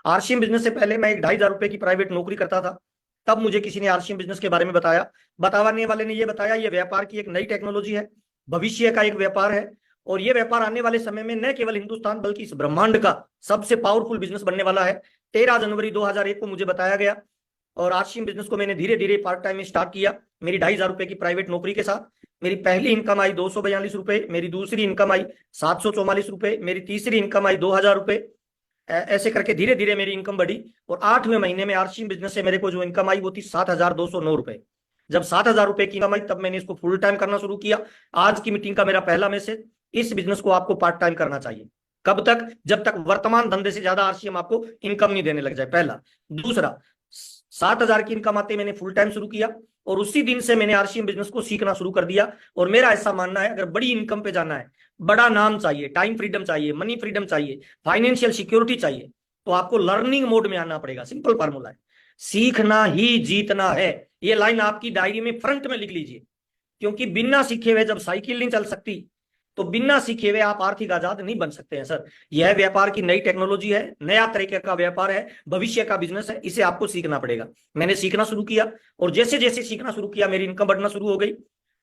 RCM business से पहले मैं एक 2,500 रुपए की प्राइवेट नौकरी करता था। तब मुझे किसी ने आरसीएम बिजनेस के बारे में बताया। बताने वाले ने ये बताया, ये व्यापार की एक नई टेक्नोलॉजी है, भविष्य का एक व्यापार है। और ये व्यापार आने वाले समय में न केवल हिंदुस्तान बल्कि इस ब्रह्मांड का सबसे पावरफुल बिजनेस बनने वाला है। 13 जनवरी 2001 को मुझे बताया गया। और आरसीएम बिजनेस को मैंने धीरे धीरे पार्ट टाइम में स्टार्ट किया, मेरी 2,500 रुपए की प्राइवेट नौकरी के साथ। मेरी पहली इनकम आई 242 रुपए, मेरी दूसरी इनकम आई 744 रुपए, मेरी तीसरी इनकम आई 2,000 रुपए। ऐसे करके धीरे धीरे मेरी इनकम बढ़ी। और 8वें महीने में आरसीएम बिजनेस से मेरे को जो इनकम आई वो थी 7,209 रुपए। जब 7,000 रुपए की इनकम आई तब मैंने इसको फुल टाइम करना शुरू किया। आज की मीटिंग का मेरा पहला मैसेज, इस बिजनेस को आपको पार्ट टाइम करना चाहिए। कब तक? जब तक वर्तमान धंधे से ज्यादा आरसीएम आपको इनकम नहीं देने लग जाए, पहला। दूसरा, 7,000 की इनकम आते मैंने फुल टाइम शुरू किया। और उसी दिन से मैंने आरसीएम बिजनेस को सीखना शुरू कर दिया। और मेरा ऐसा मानना है, अगर बड़ी इनकम पे जाना है, बड़ा नाम चाहिए, टाइम फ्रीडम चाहिए, मनी फ्रीडम चाहिए, फाइनेंशियल सिक्योरिटी चाहिए, तो आपको लर्निंग मोड में आना पड़ेगा। सिंपल फार्मूला है, सीखना ही जीतना है। ये लाइन आपकी डायरी में फ्रंट में लिख लीजिए, क्योंकि बिना सीखे हुए जब साइकिल नहीं चल सकती, तो बिना सीखे हुए आप आर्थिक आजाद नहीं बन सकते हैं सर। यह व्यापार की नई टेक्नोलॉजी है, नया तरीके का व्यापार है, भविष्य का बिजनेस है, इसे आपको सीखना पड़ेगा। मैंने सीखना शुरू किया, और जैसे जैसे सीखना शुरू किया मेरी इनकम बढ़ना शुरू हो गई।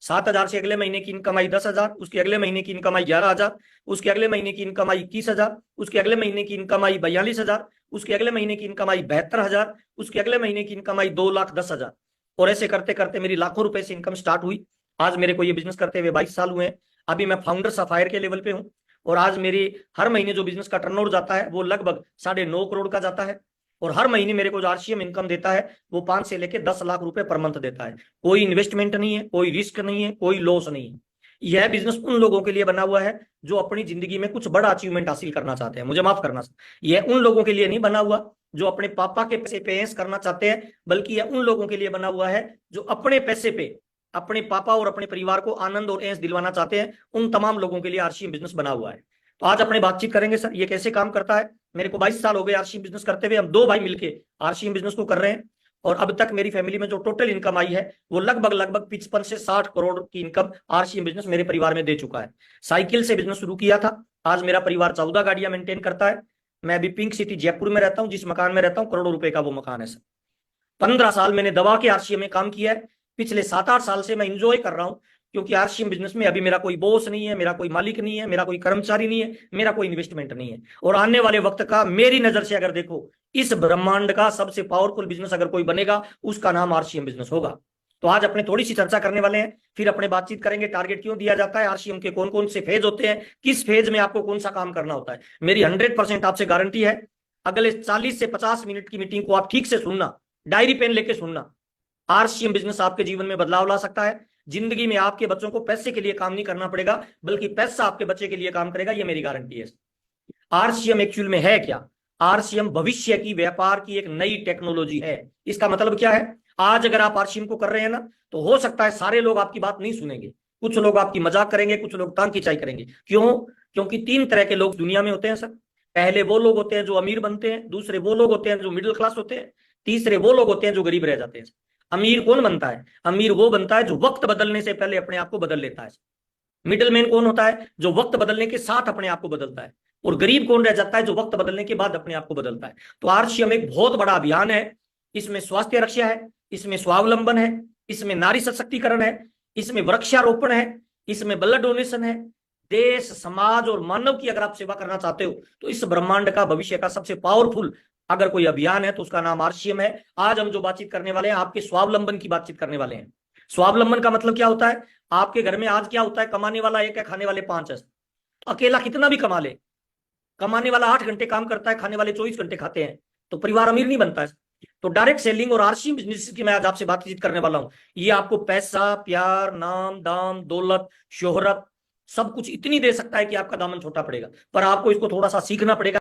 7,000 से अगले महीने की इनकम आई 10,000, उसके अगले महीने की इनकम आई 11,000, उसके अगले महीने की इनकम आई 21,000, उसके अगले महीने की इनकम आई 42,000, उसके अगले महीने की इनकम आई 72,000, उसके अगले महीने की इनकम आई 2,10,000। और ऐसे करते करते मेरी लाखों रुपए से इनकम स्टार्ट हुई। आज मेरे को ये बिजनेस करते हुए 22 साल हुए हैं। अभी मैं फाउंडर सफायर के लेवल पे हूँ। और आज मेरी हर महीने जो बिजनेस का टर्नओवर जाता है वो लगभग 9.5 करोड़ का जाता है। और हर महीने मेरे को जो आरसीएम इनकम देता है वो 5 से लेकर 10 लाख रुपए पर मंथ देता है। कोई इन्वेस्टमेंट नहीं है, कोई रिस्क नहीं है, कोई लॉस नहीं है। यह बिजनेस उन लोगों के लिए बना हुआ है जो अपनी जिंदगी में कुछ बड़ा अचीवमेंट हासिल करना चाहते हैं। मुझे माफ करना, यह उन लोगों के लिए नहीं बना हुआ जो अपने पापा के पैसे पे ऐश करना चाहते हैं, बल्कि यह उन लोगों के लिए बना हुआ है जो अपने पैसे पे अपने पापा और अपने परिवार को आनंद और ऐश दिलवाना चाहते हैं। उन तमाम लोगों के लिए आरसीएम बिजनेस बना हुआ है। तो आज अपने बातचीत करेंगे सर, ये कैसे काम करता है। मेरे को 22 साल हो गए आरसीएम बिजनेस करते हुए। हम दो भाई मिलके आरसीएम बिजनेस को कर रहे हैं। और अब तक मेरी फैमिली में जो टोटल इनकम आई है वो लगभग लगभग 55 से 60 करोड़ की इनकम आरसीएम बिजनेस मेरे परिवार में दे चुका है। साइकिल से बिजनेस शुरू किया था, आज मेरा परिवार 14 गाड़ियां मेंटेन करता है। मैं अभी पिंक सिटी जयपुर में रहता हूँ, जिस मकान में रहता हूँ करोड़ों रुपए का वो मकान है सर। 15 साल मैंने दबा के आरसीएम में काम किया है। पिछले 7-8 साल से मैं इंजॉय कर रहा हूं, क्योंकि आरसीएम बिजनेस में अभी मेरा कोई बॉस नहीं है, मेरा कोई मालिक नहीं है, मेरा कोई कर्मचारी नहीं है, मेरा कोई इन्वेस्टमेंट नहीं है। और आने वाले वक्त का मेरी नजर से अगर देखो, इस ब्रह्मांड का सबसे पावरफुल बिजनेस अगर कोई बनेगा उसका नाम आरसीएम बिजनेस होगा। तो आज अपने थोड़ी सी चर्चा करने वाले हैं, फिर अपने बातचीत करेंगे। टारगेट क्यों दिया जाता है, आरसीएम के कौन कौन से फेज होते हैं, किस फेज में आपको कौन सा काम करना होता है। मेरी 100% आपसे गारंटी है, अगले 40 से 50 मिनट की मीटिंग को आप ठीक से सुनना, डायरी पेन लेके सुनना। आरसीएम बिजनेस आपके जीवन में बदलाव ला सकता है। जिंदगी में आपके बच्चों को पैसे के लिए काम नहीं करना पड़ेगा, बल्कि पैसा आपके बच्चे के लिए काम करेगा, ये मेरी गारंटी है। आरसीएम एक्चुअल में है क्या? आरसीएम भविष्य की व्यापार की एक नई टेक्नोलॉजी है। इसका मतलब क्या है? आज अगर आप आरसीएम को कर रहे हैं ना, तो हो सकता है सारे लोग आपकी बात नहीं सुनेंगे, कुछ लोग आपकी मजाक करेंगे, कुछ लोग टांग खिंचाई करेंगे। क्यों? क्योंकि 3 तरह के लोग दुनिया में होते हैं सर। पहले वो लोग होते हैं जो अमीर बनते हैं, दूसरे वो लोग होते हैं जो मिडिल क्लास होते हैं, तीसरे वो लोग होते हैं जो गरीब रह जाते हैं। अमीर कौन बनता है? अमीर वो बनता है जो वक्त बदलने से पहले अपने आप को बदल लेता है। मिडिल मैन कौन होता है? जो वक्त बदलने के साथ अपने आप को बदलता है। और गरीब कौन रह जाता है? जो वक्त बदलने के बाद अपने आप को बदलता है। तो आरसीएम एक बहुत बड़ा अभियान है। इसमें स्वास्थ्य रक्षा है, इसमें स्वावलंबन है, इसमें नारी सशक्तिकरण है, इसमें वृक्षारोपण है, इसमें ब्लड डोनेशन है। देश, समाज और मानव की अगर आप सेवा करना चाहते हो, तो इस ब्रह्मांड का भविष्य का सबसे पावरफुल अगर कोई अभियान है तो उसका नाम आरसीएम है। आज हम जो बातचीत करने वाले हैं, आपके स्वावलंबन की बातचीत करने वाले हैं। स्वावलंबन का मतलब क्या होता है? आपके घर में आज क्या होता है? कमाने वाला एक है, खाने वाले 5 है। अकेला कितना भी कमा ले, कमाने वाला 8 घंटे काम करता है, खाने वाले 24 घंटे खाते हैं, तो परिवार अमीर नहीं बनता है। तो डायरेक्ट सेलिंग और आरसीएम बिजनेस की मैं आज आपसे बातचीत करने वाला हूं। ये आपको पैसा, प्यार, नाम, दाम, दौलत, शोहरत, सब कुछ इतनी दे सकता है कि आपका दामन छोटा पड़ेगा। पर आपको इसको थोड़ा सा सीखना पड़ेगा।